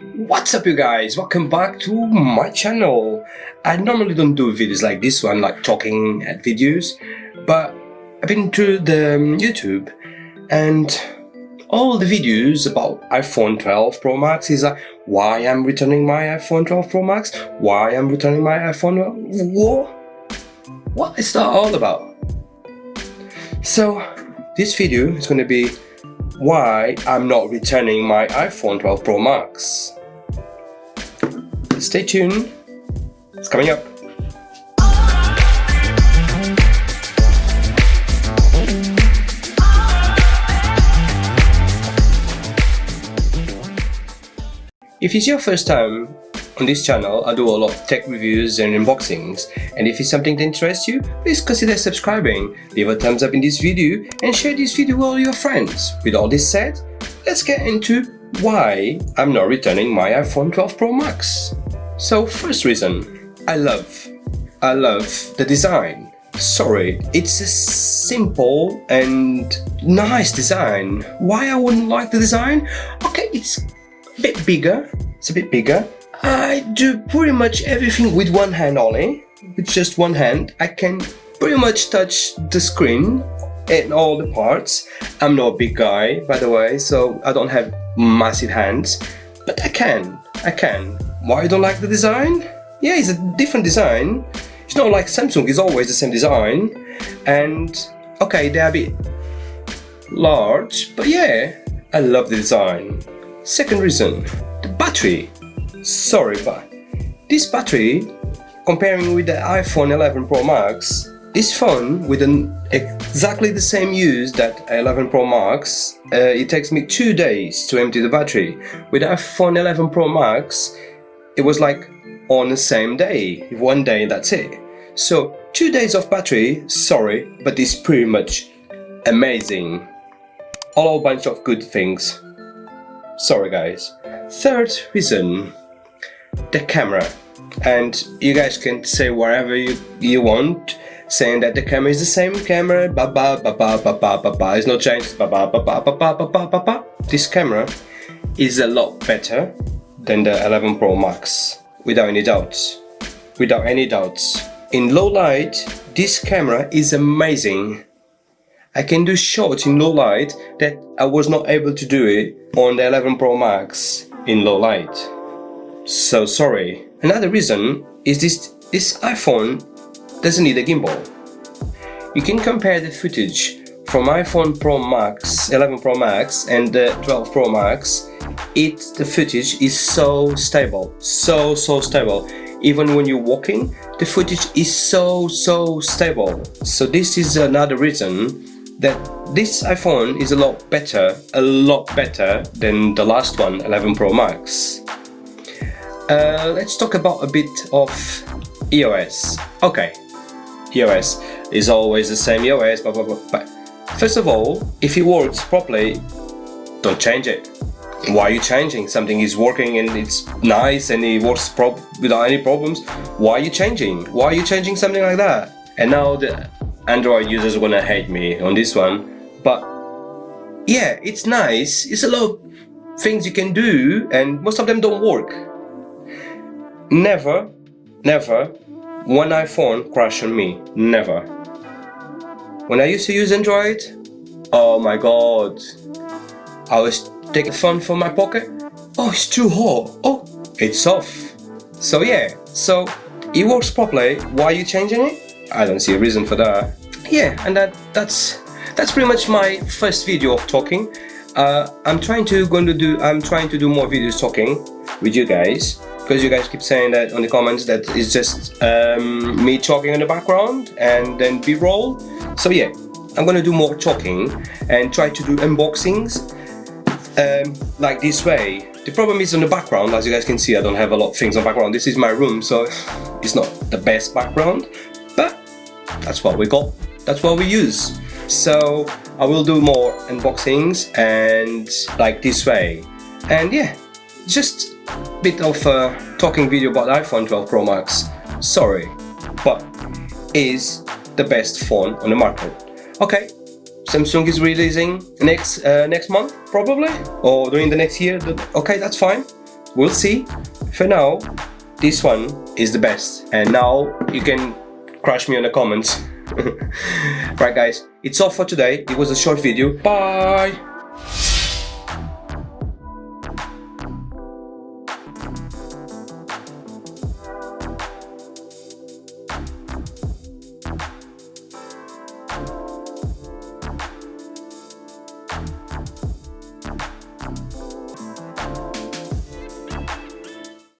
What's up you guys, welcome back to my channel. I normally don't do videos like this one, like talking at videos, but I've been to the YouTube and all the videos about iPhone 12 Pro Max is like, why I'm returning my iPhone 12 Pro Max, why I'm returning my iPhone, what is that all about? So this video is going to be why I'm not returning my iPhone 12 Pro Max. Stay tuned, it's coming up. If it's your first time on this channel, I do a lot of tech reviews and unboxings, and if it's something that interests you, please consider subscribing, leave a thumbs up in this video and share this video with all your friends. With all this said, let's get into why I'm not returning my iPhone 12 Pro Max. So first reason, I love the design. Sorry, it's a simple and nice design. Why I wouldn't like the design? Okay, it's a bit bigger. I do pretty much everything with one hand only. With just one hand, I can pretty much touch the screen and all the parts. I'm not a big guy, by the way, so I don't have massive hands, but I can. Why I don't like the design? Yeah, it's a different design. It's not like Samsung, it's always the same design. And okay, they're a bit large, but yeah, I love the design. Second reason, the battery. Sorry, but this battery, comparing with the iPhone 11 Pro Max, this phone with exactly the same use that 11 Pro Max, it takes me 2 days to empty the battery. With the iPhone 11 Pro Max, it was like on the same day, one day, that's it. So 2 days of battery, sorry, but it's pretty much amazing. A whole bunch of good things. Sorry guys. Third reason, the camera. And you guys can say whatever you want, saying that the camera is the same camera, it's not changed, This camera is a lot better than the 11 Pro Max, without any doubts. In low light, this camera is amazing. I can do shots in low light that I was not able to do it on the 11 Pro Max in low light. So sorry. Another reason is this iPhone doesn't need a gimbal. You can compare the footage from iPhone Pro Max, 11 Pro Max and the 12 Pro Max. The footage is so stable, so stable. Even when you're walking, the footage is so stable. So this is another reason that this iPhone is a lot better than the last one, 11 Pro Max. Let's talk about a bit of iOS. Okay, iOS is always the same iOS, but first of all, if it works properly, don't change it. Why are you changing? Something is working and it's nice and it works without any problems. Why are you changing? Why are you changing something like that? And now the Android users are gonna hate me on this one, but yeah, it's nice. It's a lot of things you can do and most of them don't work. Never one iPhone crashed on me. Never. When I used to use Android, oh my god, I was taking the phone from my pocket. Oh, it's too hot. Oh, it's off. So yeah, so it works properly. Why are you changing it? I don't see a reason for that. Yeah, and that's pretty much my first video of talking. I'm trying to do more videos talking with you guys, because you guys keep saying that on the comments that it's just me talking in the background and then B-roll. So yeah, I'm gonna do more talking and try to do unboxings like this way. The problem is on the background, as you guys can see, I don't have a lot of things on background. This is my room, so it's not the best background, but that's what we got, that's what we use. So I will do more unboxings and like this way. And yeah, just a bit of a talking video about iPhone 12 Pro Max. Sorry, but is the best phone on the market. Okay, Samsung is releasing next month probably, or during the next year. Okay, that's fine. we'll see. For now, this one is the best, and now you can crush me on the comments. Right guys, it's all for today. It was a short video. Bye.